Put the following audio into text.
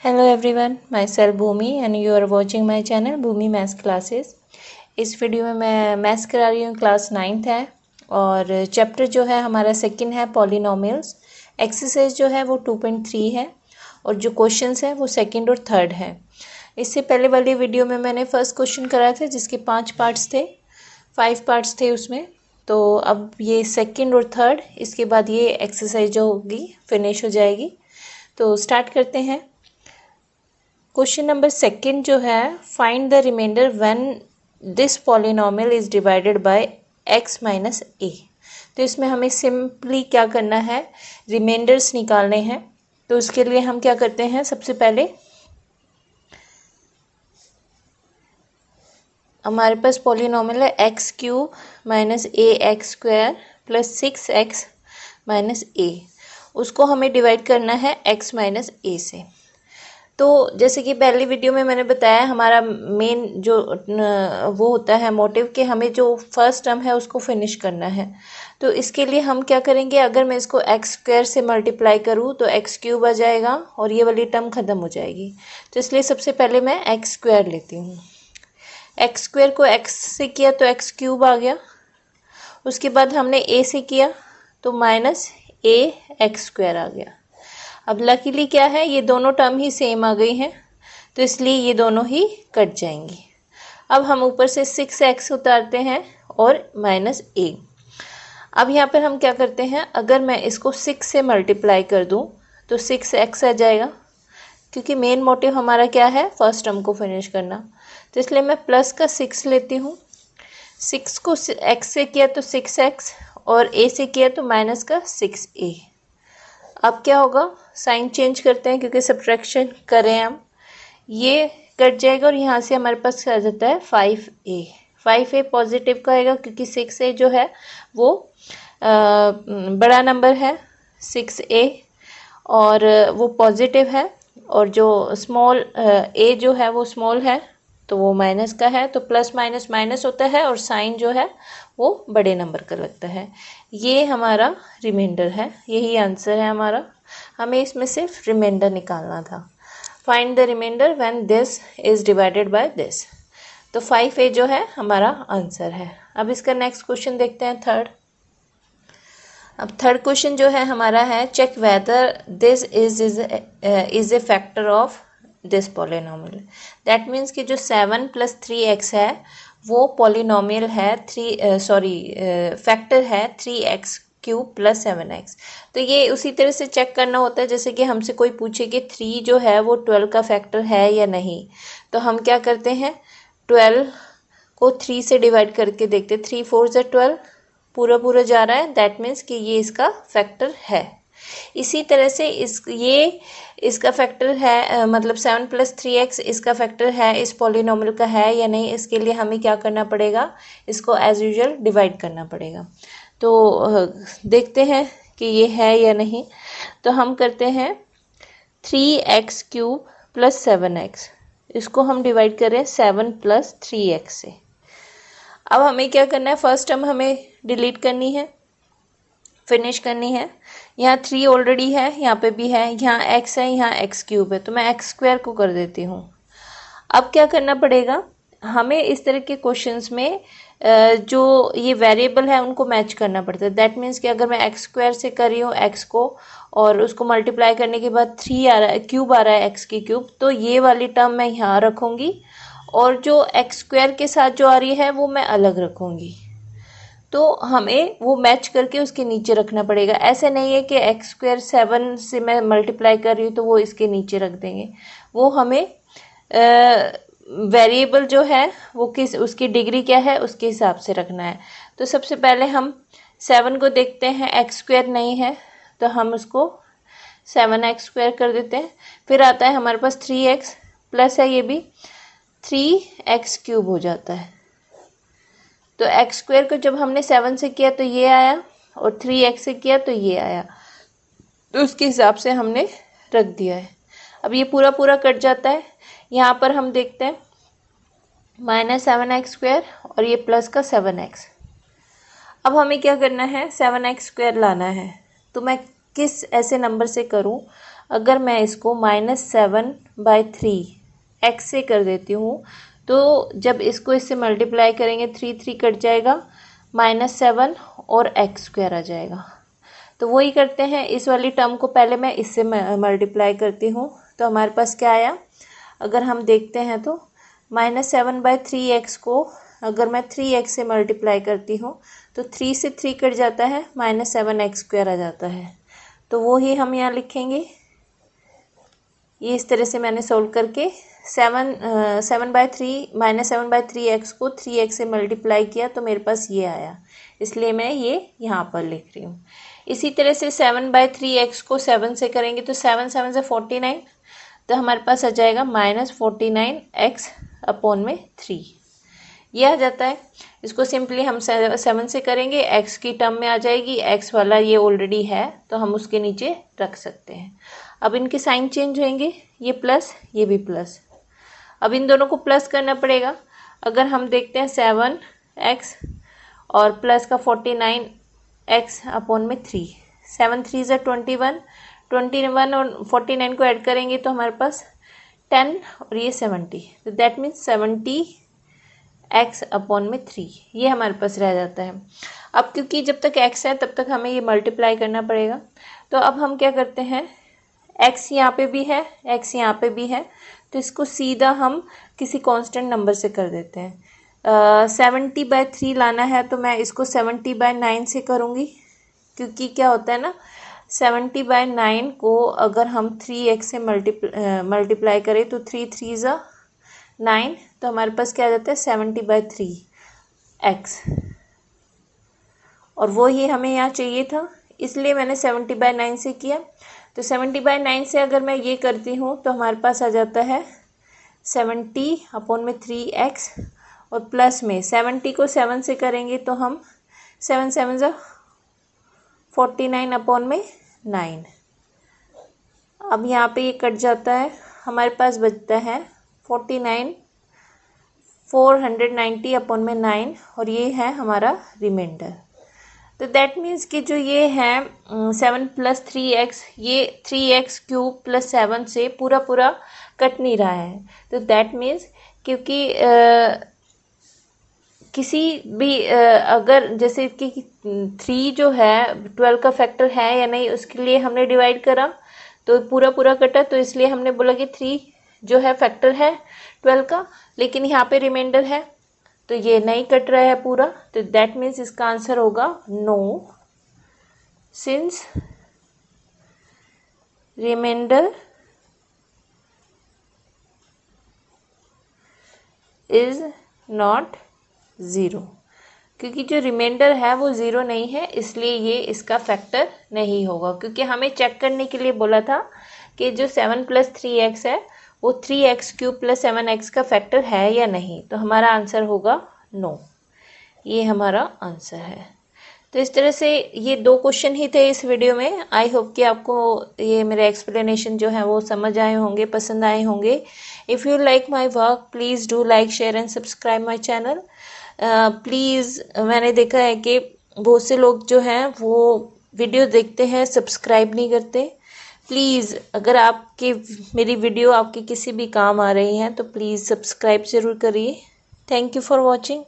Hello everyone, myself Bhumi and you are watching my channel Bhumi maths classes. इस video में मैं maths करा रही हूँ, क्लास 9th है और चैप्टर जो है हमारा सेकंड है पॉलिनोमियल्स। एक्सरसाइज जो है वो 2.3 है और जो क्वेश्चंस हैं वो सेकंड और थर्ड है। इससे पहले वाली वीडियो में मैंने फर्स्ट क्वेश्चन कराया था जिसके 5 पार्ट्स थे, 5 पार्ट्स थे उसमें। तो अब ये सेकंड और थर्ड, इसके बाद ये एक्सरसाइज जो होगी फिनिश हो जाएगी। तो स्टार्ट करते हैं। क्वेश्चन नंबर सेकंड जो है, find the reminder when this polynomial is divided by x minus a. तो इसमें हमें सिंपली क्या करना है, रिमाइंडर्स निकालने हैं। तो उसके लिए हम क्या करते हैं, सबसे पहले हमारे पास पॉलिनोमियल है x cube minus a x square plus 6x minus a. उसको हमें डिवाइड करना है x माइनस ए से। तो जैसे कि पहली वीडियो में मैंने बताया, हमारा मेन जो वो होता है मोटिव कि हमें जो फर्स्ट टर्म है उसको फिनिश करना है। तो इसके लिए हम क्या करेंगे, अगर मैं इसको एक्स स्क्वायर से मल्टीप्लाई करूँ तो एक्स क्यूब आ जाएगा और ये वाली टर्म ख़त्म हो जाएगी। तो इसलिए सबसे पहले मैं एक्स स्क्वायर लेती हूँ। एक्स स्क्वायर को एक्स से किया तो एक्स क्यूब आ गया। उसके बाद हमने ए से किया तो माइनस ए एक्स स्क्वायर आ गया। अब लकीली क्या है, ये दोनों टर्म ही सेम आ गई हैं, तो इसलिए ये दोनों ही कट जाएंगी। अब हम ऊपर से 6x उतारते हैं और माइनस ए। अब यहाँ पर हम क्या करते हैं, अगर मैं इसको 6 से मल्टीप्लाई कर दूँ तो 6x आ जाएगा, क्योंकि मेन मोटिव हमारा क्या है, फर्स्ट टर्म को फिनिश करना। तो इसलिए मैं प्लस का 6 लेती हूँ। 6 को x से किया तो 6x और a से किया तो माइनस का 6a। अब क्या होगा, साइन चेंज करते हैं क्योंकि सब्ट्रैक्शन करें हम, ये कट जाएगा और यहाँ से हमारे पास आ जाता है 5a। 5a पॉजिटिव का आएगा क्योंकि 6a जो है वो बड़ा नंबर है 6a और वो पॉजिटिव है, और जो स्मॉल a जो है वो स्मॉल है तो वो माइनस का है। तो प्लस माइनस माइनस होता है और साइन जो है वो बड़े नंबर का लगता है। ये हमारा रिमाइंडर है, यही आंसर है हमारा। हमें इसमें सिर्फ रिमाइंडर निकालना था। Find the reminder when this is divided by this. तो 5a जो है हमारा आंसर है। अब इसका नेक्स्ट क्वेश्चन देखते हैं, थर्ड। अब थर्ड क्वेश्चन जो है हमारा है, check whether this is a factor of this polynomial. That means कि जो 7 + 3x है वो पॉलिनोमियल है, फैक्टर है 3x क्यूब प्लस 7x। तो ये उसी तरह से चेक करना होता है जैसे कि हमसे कोई पूछे कि 3 जो है वो 12 का फैक्टर है या नहीं। तो हम क्या करते हैं, 12 को 3 से डिवाइड करके देखते, 3 4 = 12, पूरा पूरा जा रहा है, दैट मीन्स कि ये इसका फैक्टर है। इसी तरह से इसका फैक्टर है, मतलब 7 + 3x इसका फैक्टर है, इस पॉलिनोमियल का है या नहीं। इसके लिए हमें क्या करना पड़ेगा, इसको एज यूजुअल डिवाइड करना पड़ेगा। तो देखते हैं कि ये है या नहीं। तो हम करते हैं 3x³ + 7x, इसको हम डिवाइड करें 7 + 3x से। अब हमें क्या करना है, फर्स्ट टर्म हमें डिलीट करनी है, फिनिश करनी है। यहाँ 3 ऑलरेडी है, यहाँ पे भी है, यहाँ x है, यहाँ x³ है, तो मैं x² को कर देती हूँ। अब क्या करना पड़ेगा, हमें इस तरह के क्वेश्चंस में जो ये वेरिएबल है उनको मैच करना पड़ता है। दैट मीन्स कि अगर मैं x² से कर रही हूँ x को और उसको मल्टीप्लाई करने के बाद 3 आ रहा है, क्यूब आ रहा है x की क्यूब, तो ये वाली टर्म मैं यहाँ रखूँगी और जो x² के साथ जो आ रही है वो मैं अलग रखूँगी। तो हमें वो मैच करके उसके नीचे रखना पड़ेगा। ऐसे नहीं है कि x² 7 से मैं मल्टीप्लाई कर रही हूँ तो वो इसके नीचे रख देंगे। वो हमें वेरिएबल जो है वो किस, उसकी डिग्री क्या है उसके हिसाब से रखना है। तो सबसे पहले हम 7 को देखते हैं, x² नहीं है तो हम उसको 7x² कर देते हैं। फिर आता है हमारे पास 3x प्लस है, ये भी 3x³ हो जाता है। तो x² को जब हमने 7 से किया तो ये आया और 3x से किया तो ये आया, तो उसके हिसाब से हमने रख दिया है। अब ये पूरा पूरा कट जाता है। यहाँ पर हम देखते हैं -7x² और ये प्लस का 7x। अब हमें क्या करना है, 7x² लाना है। तो मैं किस ऐसे नंबर से करूँ, अगर मैं इसको -7/3 x से कर देती हूँ तो जब इसको इससे मल्टीप्लाई करेंगे 3 कट जाएगा, -7 और x² आ जाएगा। तो वही करते हैं, इस वाली टर्म को पहले मैं इससे मल्टीप्लाई करती हूँ तो हमारे पास क्या आया। अगर हम देखते हैं तो -7/3x को अगर मैं 3x से मल्टीप्लाई करती हूँ तो 3 से 3 कट जाता है, -7x² आ जाता है। तो वो ही हम यहाँ लिखेंगे। ये इस तरह से मैंने सोल्व करके 7/3 को 3x से मल्टीप्लाई किया तो मेरे पास ये आया, इसलिए मैं ये यहाँ पर लिख रही हूँ। इसी तरह से 7/3 को 7 से करेंगे तो 7 7 से 49, तो हमारे पास आ जाएगा -49x/3, ये आ जाता है। इसको सिंपली हम 7 से करेंगे, x की टर्म में आ जाएगी, x वाला ये ऑलरेडी है तो हम उसके नीचे रख सकते हैं। अब इनके साइन चेंज होंगे, ये प्लस ये भी प्लस, अब इन दोनों को प्लस करना पड़ेगा। अगर हम देखते हैं 7x और प्लस का 49x/3, 7 3 ज़ा 21, 21 और 49 को ऐड करेंगे तो हमारे पास 10 और ये 70, तो दैट मीन्स 70x/3 ये हमारे पास रह जाता है। अब क्योंकि जब तक x है तब तक हमें ये मल्टीप्लाई करना पड़ेगा, तो अब हम क्या करते हैं, x यहाँ पे भी है, x यहाँ पे भी है, तो इसको सीधा हम किसी कांस्टेंट नंबर से कर देते हैं। 70/3 लाना है तो मैं इसको 70/9 से करूँगी, क्योंकि क्या होता है ना, 70/9 को अगर हम 3x से मल्टीप्लाई करें तो 3 3 ज़ा 9, तो हमारे पास क्या आ जाता है 70/3x, और वो ही हमें यहाँ चाहिए था, इसलिए मैंने 70/9 से किया। तो 70/9 से अगर मैं ये करती हूँ तो हमारे पास आ जाता है 70/3x, और प्लस में 70 को 7 से करेंगे तो हम 7 7 ज़ा 49/9। अब यहाँ पे ये कट जाता है, हमारे पास बचता है 490/9, और ये है हमारा रिमाइंडर। तो दैट मीन्स कि जो ये है 7 + 3x, ये 3x³ + 7 से पूरा पूरा कट नहीं रहा है। तो दैट मीन्स क्योंकि किसी भी अगर जैसे कि 3 जो है 12 का फैक्टर है या नहीं, उसके लिए हमने डिवाइड करा तो पूरा पूरा कटा, तो इसलिए हमने बोला कि 3 जो है फैक्टर है 12 का, लेकिन यहाँ पे रिमाइंडर है तो ये नहीं कट रहा है पूरा, तो दैट मीन्स इसका आंसर होगा no, since reminder is not 0, क्योंकि जो रिमाइंडर है वो 0 नहीं है, इसलिए ये इसका फैक्टर नहीं होगा। क्योंकि हमें चेक करने के लिए बोला था कि जो 7 + 3x है वो 3x³ + 7x का फैक्टर है या नहीं, तो हमारा आंसर होगा नो, ये हमारा आंसर है। तो इस तरह से ये 2 क्वेश्चन ही थे इस वीडियो में। आई होप कि आपको ये मेरे एक्सप्लेनेशन जो है वो समझ आए होंगे, पसंद आए होंगे। If you like my work please do like, share and subscribe my channel. Please, मैंने देखा है कि बहुत से लोग जो हैं वो वीडियो देखते हैं, सब्सक्राइब नहीं करते। प्लीज़ अगर आपके मेरी वीडियो आपके किसी भी काम आ रही हैं तो प्लीज़ सब्सक्राइब ज़रूर करिए। Thank you for watching.